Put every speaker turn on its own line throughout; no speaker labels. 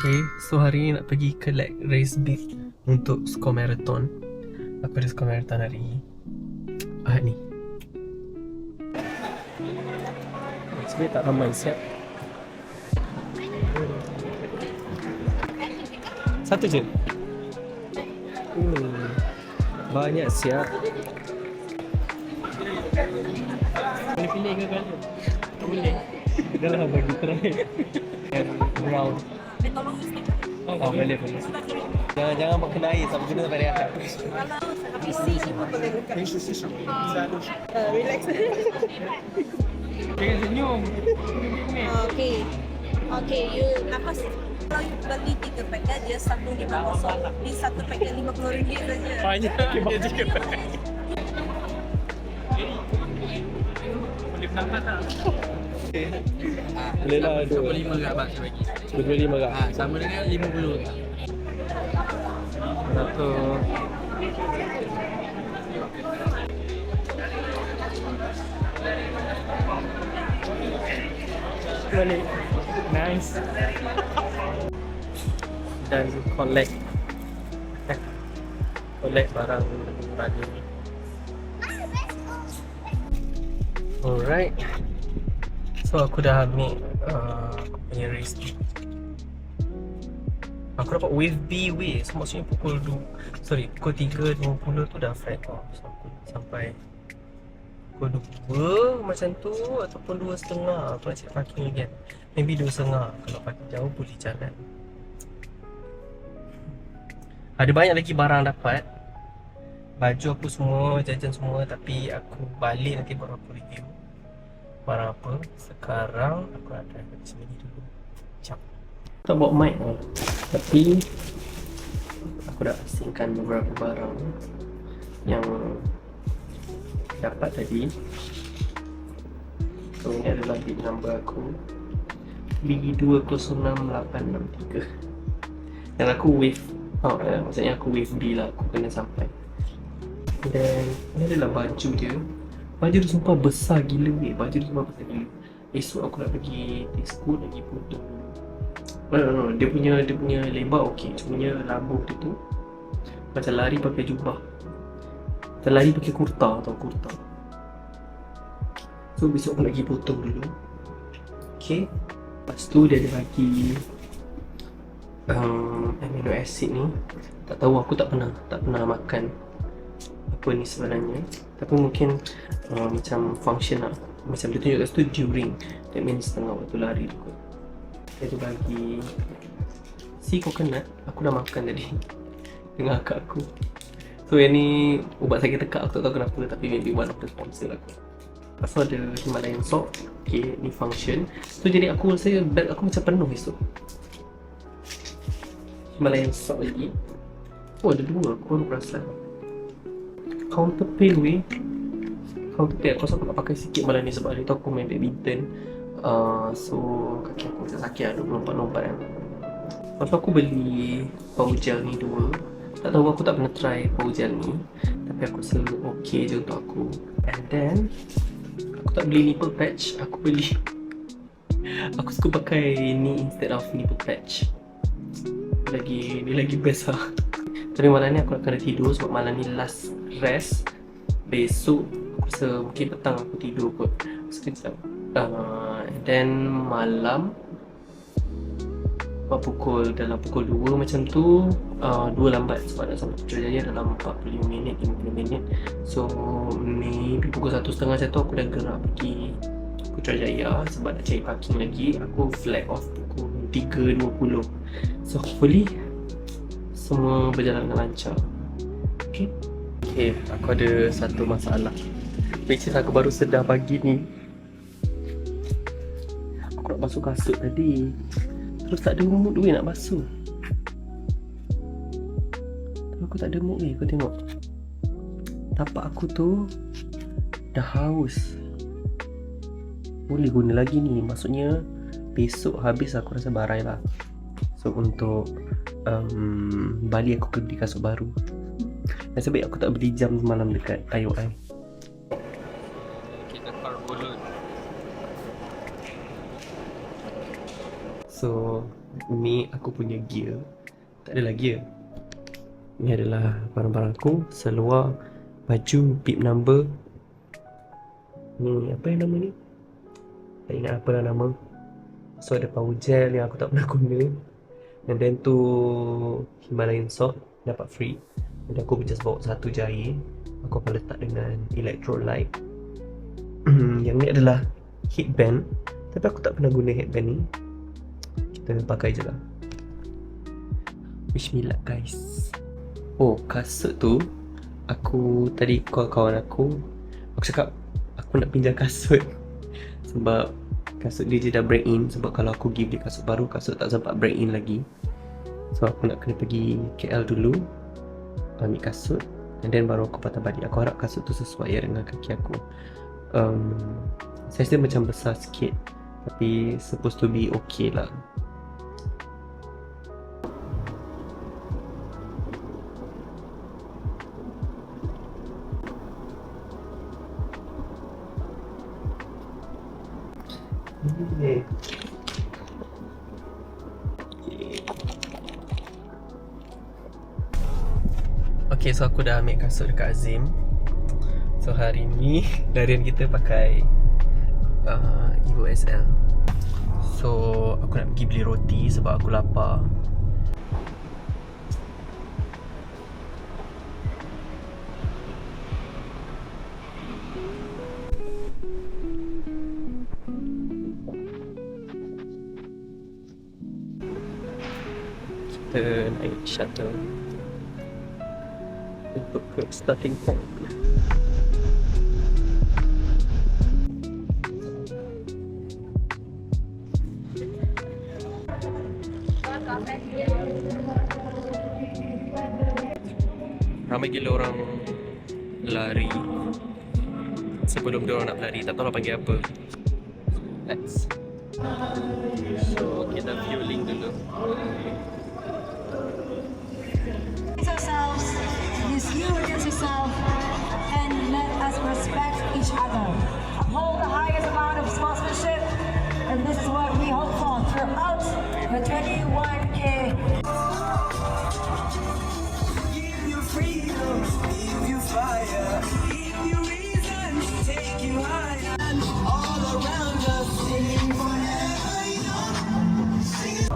Okay, so hari ni nak pergi collect race bib untuk skor marathon. Aku ada skor marathon hari Ahad ni. Sebenarnya tak ramai siap. Satu je. Banyak siap. Boleh pilih ke kan? Boleh. Dah lah bagi try. Brown. Oh, boleh. Jangan buat kena air sampai kena sampai rehat.
Relax.
Jangan senyum.
Okay, you nafas. Kalau you beli 3 paket dia 150. Ni 1 paket RM50 saja.
Banyak dia juga. Boleh penampak tak? Boleh lah,
25 kat abang saya bagi.
25 kak.
Sama dengan 50 kat.
Satu. Balik. Nice. Dan collect barang tadi. Alright. So aku dah ambil aku punya race ni. Aku dapat wave B wave. So maksudnya pukul 3.20 tu dah flight off. So aku sampai pukul 2 macam tu ataupun 2.30 aku nak cek parking lagi kan. Maybe 2.30 kalau parking jauh boleh jalan. Ada banyak lagi barang dapat. Baju aku semua, jajan semua, tapi aku balik nanti baru aku review barang apa. Sekarang aku nak drive kat sini dulu. Jap. Tak bawa mic lah. Tapi aku dah asingkan beberapa barang yang dapat tadi. So ini adalah bid number aku B206863. Dan aku wave maksudnya aku wave B lah, aku kena sampai. Dan ini adalah baju dia. Baju dia sumpah besar gila ni. Baju dia sumpah besar gila. Esok aku nak pergi Tesco lagi potong. No. Dia punya lebar okey. Cumanya lambung dia tu macam lari pakai jubah. Macam lari pakai kurta atau kurta. So besok aku nak pergi potong dulu. Okay. Lepas tu dia ada bagi amino acid ni. Tak tahu, aku tak pernah makan apa ni sebenarnya. Tapi mungkin macam function lah. Macam dia tunjuk kat situ during. That means tengah waktu lari tu kot. Dia tu bagi si coconut. Aku dah makan tadi dengan akak aku. So yang ni ubat sakit tekak, aku tak tahu kenapa. Tapi maybe one of the sponsor aku. Lepas tu ada Himalayan salt. Okay, ni function. So jadi aku rasa bag aku macam penuh esok. Himalayan salt lagi. Oh ada 2, aku baru perasan. Counter pail weh. Counter pail aku rasa aku nak pakai sikit malam ni sebab hari tu aku main badminton. So kaki aku macam sakit lah, lompat-lompat kan. Lepas tu aku beli power gel ni 2. Tak tahu, aku tak pernah try power gel ni. Tapi aku rasa okay je untuk aku. And then aku tak beli nipple patch. Aku suka pakai ni instead of nipple patch. Dia lagi best lah. Tapi malam ni aku nak kena tidur sebab malam ni last rest. Besok aku rasa mungkin petang aku tidur kot sekejap. And then malam dalam pukul 2 macam tu, 2 lambat sebab nak sampai Putrajaya dalam 45 minit, 50 minit. So maybe pukul 1.30 macam tu aku dah gerak pergi Putrajaya sebab nak cari parking lagi. Aku flag off pukul 3.20. So hopefully semua berjalan dengan lancar. Okay, aku ada satu masalah. Which is aku baru sedar pagi ni. Aku nak basuh kasut tadi, terus tak ada mood weh nak basuh. Terus aku tak ada mood weh. Kau tengok tapak aku tu dah haus. Boleh guna lagi ni. Maksudnya besok habis aku rasa barai lah. So untuk balik aku beli kasut baru. Nasib baik aku tak beli jam semalam dekat Tayo Ai.
Kita karbonat.
So Ni aku punya gear. Tak adalah gear. Ni adalah barang-barang aku. Seluar, baju, bib number. Ni apa yang nama ni? Tak ingat apa lah nama. So ada power gel yang aku tak pernah guna. And then tu Himalayan salt dapat free. Jadi aku just bawa satu je air. Aku akan letak dengan electrolyte. Yang ni adalah headband. Tapi aku tak pernah guna headband ni. Kita pakai je lah. Wish me luck guys. Oh, kasut tu aku tadi call kawan aku. Aku cakap aku nak pinjam kasut. Sebab kasut dia je dah break in. Sebab kalau aku give dia kasut baru, kasut tak sempat break in lagi. So aku nak kena pergi KL dulu, ambil kasut, and then baru aku patah balik. Aku harap kasut tu sesuai dengan kaki aku. Saiz dia macam besar sikit, tapi supposed to be okay lah. Okay, so aku dah ambil kasut dekat Azim. So hari ni larian kita pakai Evo SL. So aku nak pergi beli roti sebab aku lapar. Kita naik shuttle untuk ke starting point. Ramai gila orang lari sebelum dia orang nak berlari. Tak tahu nak panggil apa. Let's. So kita fueling dulu.
Ourselves, it is you against yourself, and let us respect each other. Uphold the highest amount of sportsmanship, and this is what we hope for throughout the 21K.
Give you freedom, give you fire, give you reason, take you higher. And all around us singing forever young. Singing.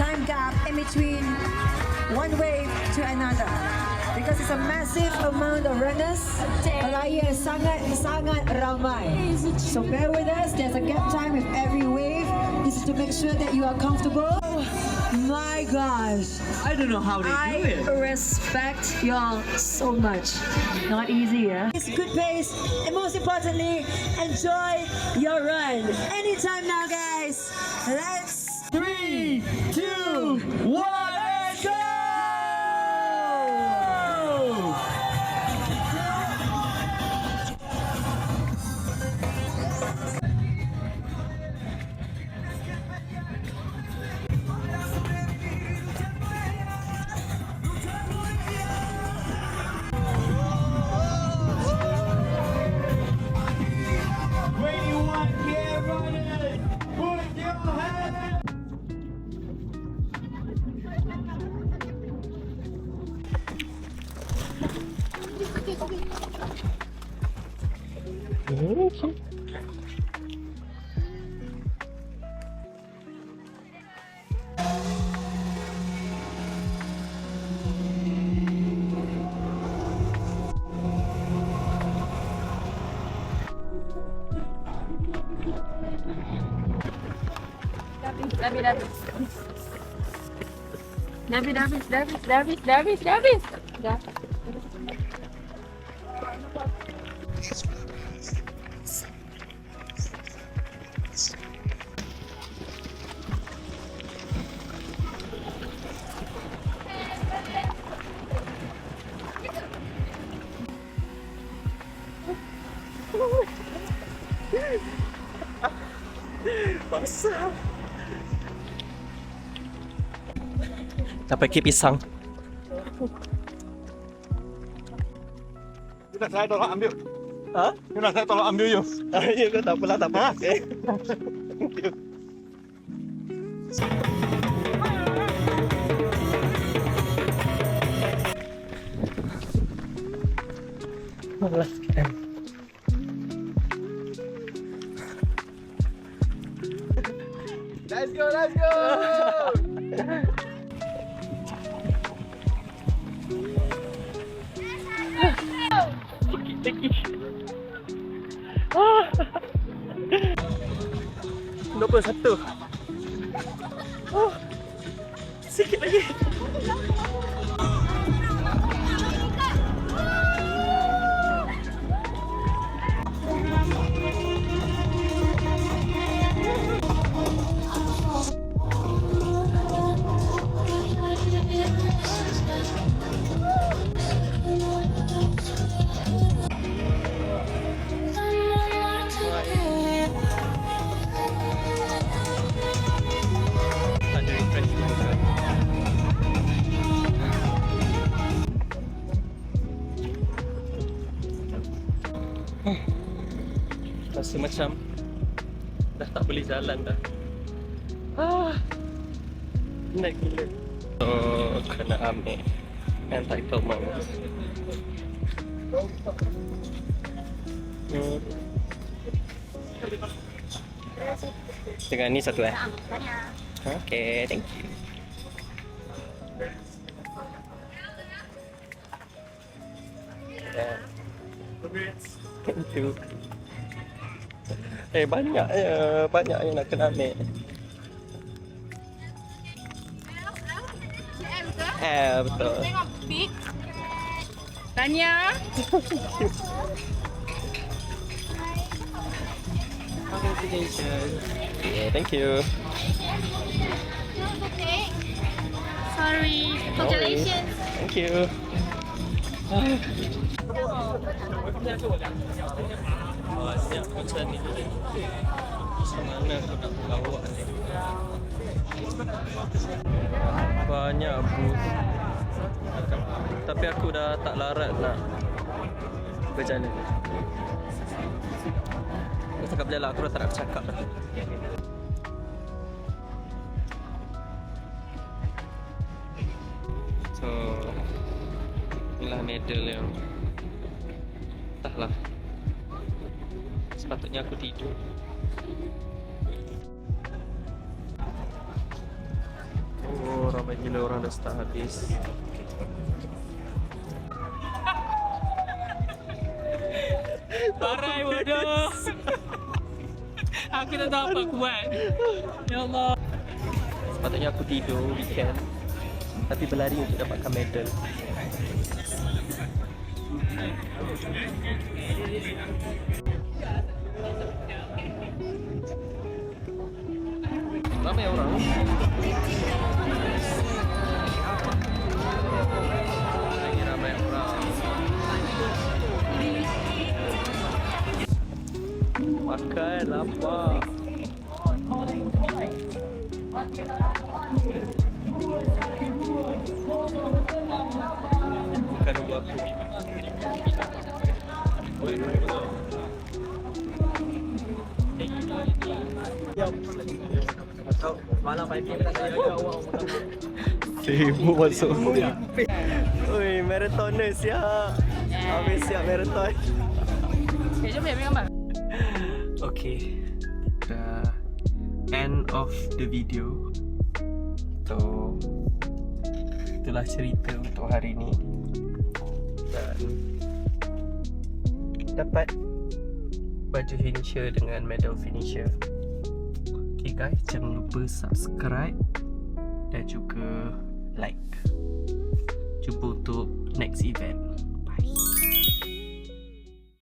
Time gap in between one wave to another, because it's a massive amount of runners. Pelaya sangat ramai. So bear with us. There's a gap time with every wave. This is to make sure that you are comfortable. My gosh,
I don't know how they do it.
I respect y'all so much. Not easy, yeah? It's good pace, and most importantly, enjoy your run. Anytime now, guys. Let's
3, 2, 1, let's go! When you want to get running, put your hands.
Davis.
Basah. Tak pakai pisang.
Kita saya dorang ambil.
Ha?
Yunus, saya tolong ambil you.
Ya ke, tak apalah, tak apa. Okay. Malas kan.
Let's go, let's go.
Nombor 1. Sikit lagi. Ada refreshment ke? Rasa macam dah tak boleh jalan dah. Penat gila. So, kena ambil entitlement. Dengan ni satu Okay, thank you. Thank you. Banyak yang nak kena ambil. Betul.
Tengok big. Tanya.
Congratulations. Yeah, thank you.
Sorry. Congratulations.
Thank you. Banyak macam ni. Macam mana aku nak bawa ni? Banyak booth. Tapi aku dah tak larat nak berjalan. Aku cakap je lah, aku dah tak nak bercakap dah. So, inilah medal yang entahlah, sepatutnya aku tidur. Oh, ramai gila orang dah start habis.
Parai bodoh. Aku tak tahu apa aku buat. Ya Allah.
Sepatutnya aku tidur weekend, tapi berlari untuk dapatkan medal. Ramai orang. Lagi ramai orang. Makan lapar. Bukan dulu aku.
Malam pagi kita saya awak.
Sibuk masuk. Oi, marathoners ya. Habis siap marathon.
Jom ambil gambar.
Okay, the end of the video. So, itulah cerita untuk hari ni. Dan dapat baju finisher dengan medal finisher. Okay guys, jangan lupa subscribe dan juga like. Jumpa untuk next event.